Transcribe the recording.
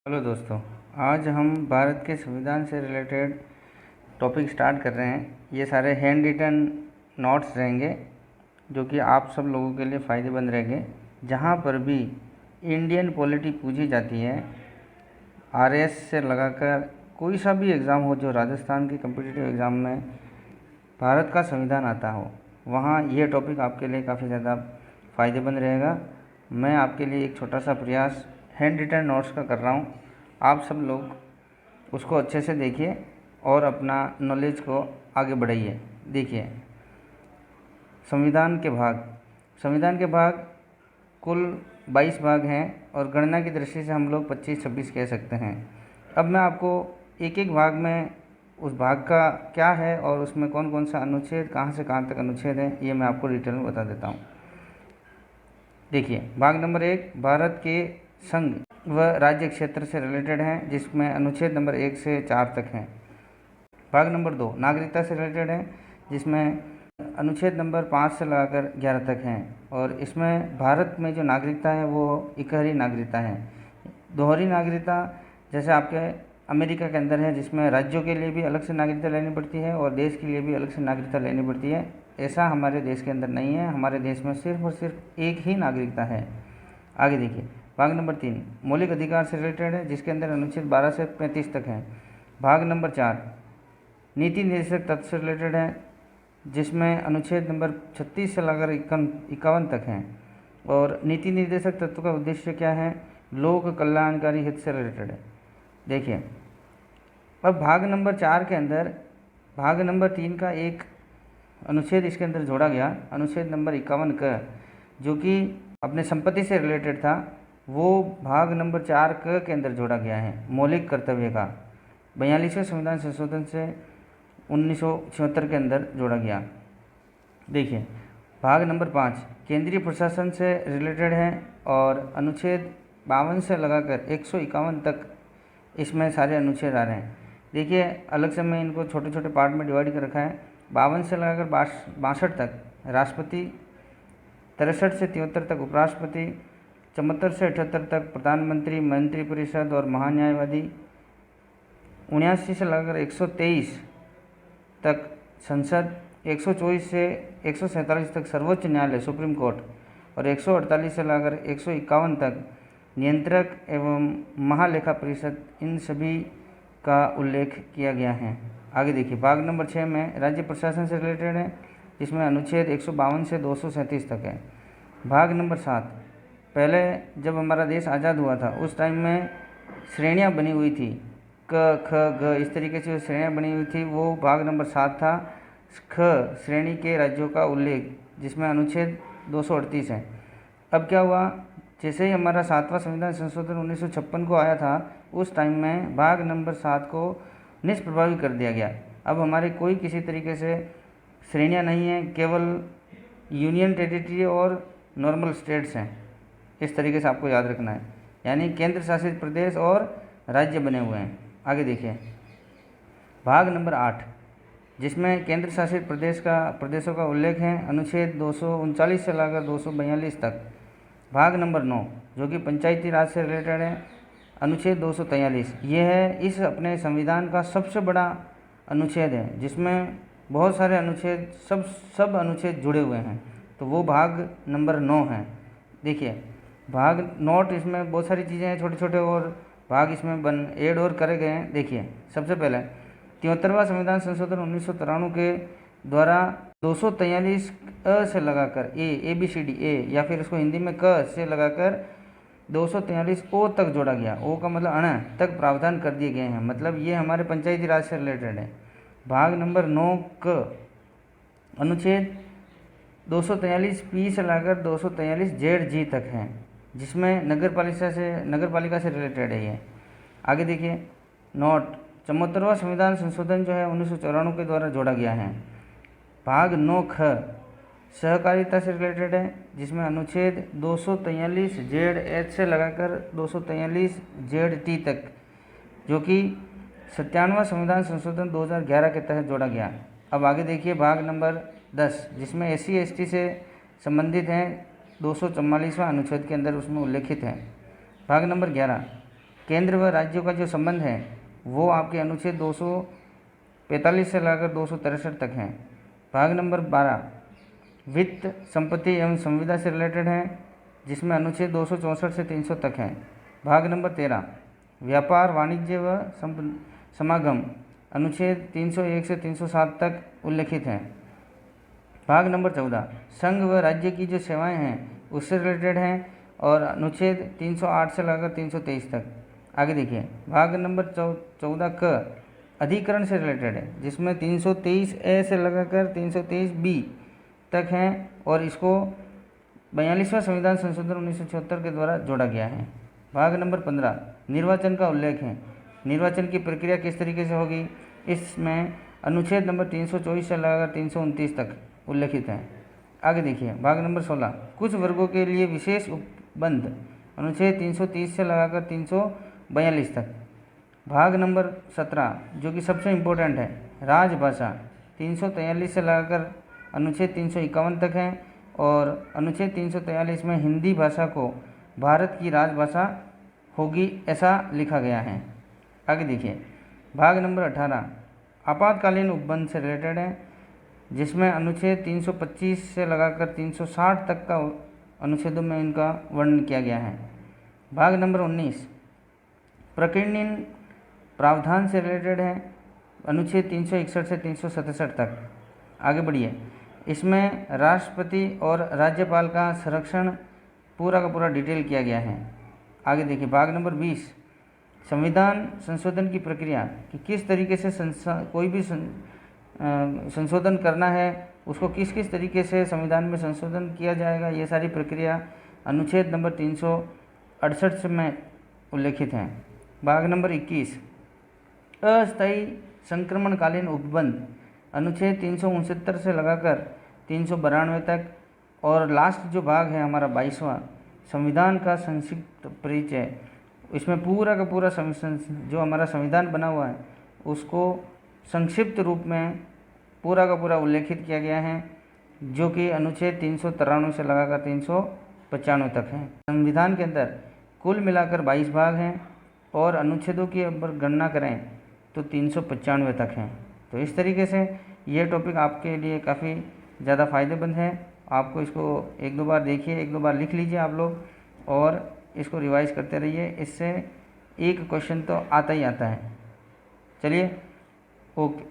Hello दोस्तों, आज हम भारत के संविधान से रिलेटेड टॉपिक स्टार्ट कर रहे हैं। ये सारे हैंड रिटन नोट्स रहेंगे जो कि आप सब लोगों के लिए फ़ायदेमंद रहेंगे। जहाँ पर भी इंडियन पॉलिटी पूछी जाती है, आरएस से लगाकर कोई सा भी एग्ज़ाम हो जो राजस्थान के कम्पिटिटिव एग्ज़ाम में भारत का संविधान आता हो, वहाँ ये टॉपिक आपके लिए काफ़ी ज़्यादा फ़ायदेमंद रहेगा। मैं आपके लिए एक छोटा सा प्रयास हैंड रिटन नोट्स का कर रहा हूँ। आप सब लोग उसको अच्छे से देखिए और अपना नॉलेज को आगे बढ़ाइए। देखिए, संविधान के भाग कुल 22 भाग हैं और गणना की दृष्टि से हम लोग 25-26 कह सकते हैं। अब मैं आपको एक एक भाग में उस भाग का क्या है और उसमें कौन कौन सा अनुच्छेद, कहाँ से कहाँ तक अनुच्छेद है, ये मैं आपको डिटेल में बता देता हूँ। देखिए, भाग नंबर 1 भारत के संघ व राज्य क्षेत्र से रिलेटेड हैं, जिसमें अनुच्छेद नंबर 1 से 4 तक हैं। भाग नंबर 2 नागरिकता से रिलेटेड है, जिसमें अनुच्छेद नंबर 5 से लगाकर 11 तक हैं और इसमें भारत में जो नागरिकता है वो इकहरी नागरिकता है। दोहरी नागरिकता जैसे आपके अमेरिका के अंदर है, जिसमें राज्यों के लिए भी अलग से नागरिकता लेनी पड़ती है और देश के लिए भी अलग से नागरिकता लेनी पड़ती है। ऐसा हमारे देश के अंदर नहीं है। हमारे देश में सिर्फ और सिर्फ एक ही नागरिकता है। आगे देखिए, भाग नंबर 3 मौलिक अधिकार से रिलेटेड है, जिसके अंदर अनुच्छेद 12 से 35 तक है। भाग नंबर 4 नीति निर्देशक तत्व से रिलेटेड है, जिसमें अनुच्छेद नंबर 36 से लगाकर 51 तक हैं और नीति निर्देशक तत्व का उद्देश्य क्या है, लोक कल्याणकारी हित से रिलेटेड है। देखिए, अब भाग नंबर 4 के अंदर भाग नंबर 3 का एक अनुच्छेद इसके अंदर जोड़ा गया, अनुच्छेद नंबर 51 का, जो कि अपने संपत्ति से रिलेटेड था, वो भाग नंबर 4 के अंदर जोड़ा गया है। मौलिक कर्तव्य का 42वें संविधान संशोधन से 1976 के अंदर जोड़ा गया। देखिए, भाग नंबर 5 केंद्रीय प्रशासन से रिलेटेड है और अनुच्छेद 52 से लगाकर 151 तक इसमें सारे अनुच्छेद आ रहे हैं। देखिए, अलग से मैं इनको छोटे छोटे पार्ट में डिवाइड कर रखा है। 52 से लगाकर 62 तक राष्ट्रपति, 63 से 73 तक उपराष्ट्रपति, 74 से 78 तक प्रधानमंत्री, मंत्रिपरिषद और महान्यायवादी, 79 से लगाकर 123 तक संसद, 124 से 147 तक सर्वोच्च न्यायालय सुप्रीम कोर्ट और 148 से लगाकर 151 तक नियंत्रक एवं महालेखा परिषद, इन सभी का उल्लेख किया गया है। आगे देखिए, भाग नंबर 6 में राज्य प्रशासन से रिलेटेड है, जिसमें अनुच्छेद 152 से 237 तक है। भाग नंबर 7 पहले जब हमारा देश आज़ाद हुआ था उस टाइम में श्रेणियाँ बनी हुई थी, क ख ग, इस तरीके से श्रेणियाँ बनी हुई थी, वो भाग नंबर 7 था। ख श्रेणी के राज्यों का उल्लेख, जिसमें अनुच्छेद 238 है। अब क्या हुआ, जैसे ही हमारा 7वां संविधान संशोधन 1956 को आया था, उस टाइम में भाग नंबर 7 को निष्प्रभावी कर दिया गया। अब हमारे कोई किसी तरीके से श्रेणियाँ नहीं हैं, केवल यूनियन टेरिटरी और नॉर्मल स्टेट्स हैं। इस तरीके से आपको याद रखना है, यानी केंद्र शासित प्रदेश और राज्य बने हुए हैं। आगे देखिए, भाग नंबर 8 जिसमें केंद्र शासित प्रदेशों का उल्लेख है, अनुच्छेद 239 से लगाकर 242 तक। भाग नंबर 9 जो कि पंचायती राज से रिलेटेड है, अनुच्छेद 243, ये है इस अपने संविधान का सबसे बड़ा अनुच्छेद है, जिसमें बहुत सारे अनुच्छेद सब अनुच्छेद जुड़े हुए हैं, तो वो भाग नंबर 9 है। देखिए, भाग नोट, इसमें बहुत सारी चीज़ें हैं छोटे छोटे और भाग इसमें ऐड और करे गए हैं। देखिए, सबसे पहले 73वां संविधान संशोधन 1993 के द्वारा 243 अ से लगाकर ABCD या फिर उसको हिंदी में क से लगाकर 243 ओ तक जोड़ा गया। ओ का मतलब अण तक प्रावधान कर दिए गए हैं, मतलब ये हमारे पंचायती राज से रिलेटेड है। भाग नंबर 9 क अनुच्छेद 243 पी से लगाकर 243 ZG तक है, जिसमें नगर पालिका से रिलेटेड है ये। आगे देखिए, नोट 74वां संविधान संशोधन जो है 1994 के द्वारा जोड़ा गया है। भाग 9 ख सहकारिता से रिलेटेड है, जिसमें अनुच्छेद 243 ZH से लगाकर 243 ZT तक, जो कि 97वां संविधान संशोधन 2011 के तहत जोड़ा गया। अब आगे देखिए, भाग नंबर 10 जिसमें SC/ST से संबंधित हैं, 244वां अनुच्छेद के अंदर उसमें उल्लेखित है। भाग नंबर 11 केंद्र व राज्यों का जो संबंध है वो आपके अनुच्छेद 245 से लगाकर 263 तक है। भाग नंबर 12 वित्त, संपत्ति एवं संविदा से रिलेटेड है, जिसमें अनुच्छेद 264 से 300 तक है। भाग नंबर 13 व्यापार, वाणिज्य व समागम, अनुच्छेद 301 से 307 तक उल्लेखित है। भाग नंबर 14 संघ व राज्य की जो सेवाएं हैं उससे रिलेटेड हैं और अनुच्छेद 308 से लगाकर 323 तक। आगे देखिए, भाग नंबर 14 क अधिकरण से रिलेटेड है, जिसमें 323 ए से लगाकर 323 बी तक हैं और इसको 42वां संविधान संशोधन 1976 के द्वारा जोड़ा गया है। भाग नंबर 15 निर्वाचन का उल्लेख है। निर्वाचन की प्रक्रिया किस तरीके से होगी, इसमें अनुच्छेद नंबर 324 से लगाकर 329 तक उल्लेखित है। आगे देखिए, भाग नंबर 16 कुछ वर्गों के लिए विशेष उपबंध, अनुच्छेद 330 से लगाकर 342 तक। भाग नंबर 17 जो कि सबसे इम्पोर्टेंट है, राजभाषा, 343 से लगाकर अनुच्छेद 351 तक है और अनुच्छेद 343 में हिंदी भाषा को भारत की राजभाषा होगी ऐसा लिखा गया है। आगे देखिए, भाग नंबर 18 आपातकालीन उपबंध से रिलेटेड है, जिसमें अनुच्छेद 325 से लगाकर 360 तक का अनुच्छेदों में इनका वर्णन किया गया है। भाग नंबर 19 प्रकीर्णन प्रावधान से रिलेटेड है, अनुच्छेद 361 से 367 तक। आगे बढ़िए, इसमें राष्ट्रपति और राज्यपाल का संरक्षण पूरा का पूरा डिटेल किया गया है। आगे देखिए, भाग नंबर 20 संविधान संशोधन की प्रक्रिया कि किस तरीके से कोई भी संशोधन करना है उसको किस किस तरीके से संविधान में संशोधन किया जाएगा, ये सारी प्रक्रिया अनुच्छेद नंबर 368 में उल्लेखित है। भाग नंबर 21 अस्थायी संक्रमणकालीन उपबंध, अनुच्छेद 369 से लगाकर 392 तक। और लास्ट जो भाग है हमारा 22वां संविधान का संक्षिप्त परिचय, इसमें पूरा का पूरा जो हमारा संविधान बना हुआ है उसको संक्षिप्त रूप में पूरा का पूरा उल्लेखित किया गया है, जो कि अनुच्छेद 393 से लगाकर 395 तक है। संविधान के अंदर कुल मिलाकर 22 भाग हैं और अनुच्छेदों की अगर गणना करें तो 395 तक हैं। तो इस तरीके से ये टॉपिक आपके लिए काफ़ी ज़्यादा फ़ायदेमंद है। आपको इसको एक दो बार देखिए, एक दो बार लिख लीजिए आप लोग और इसको रिवाइज करते रहिए, इससे एक क्वेश्चन तो आता ही आता है। चलिए, ओके।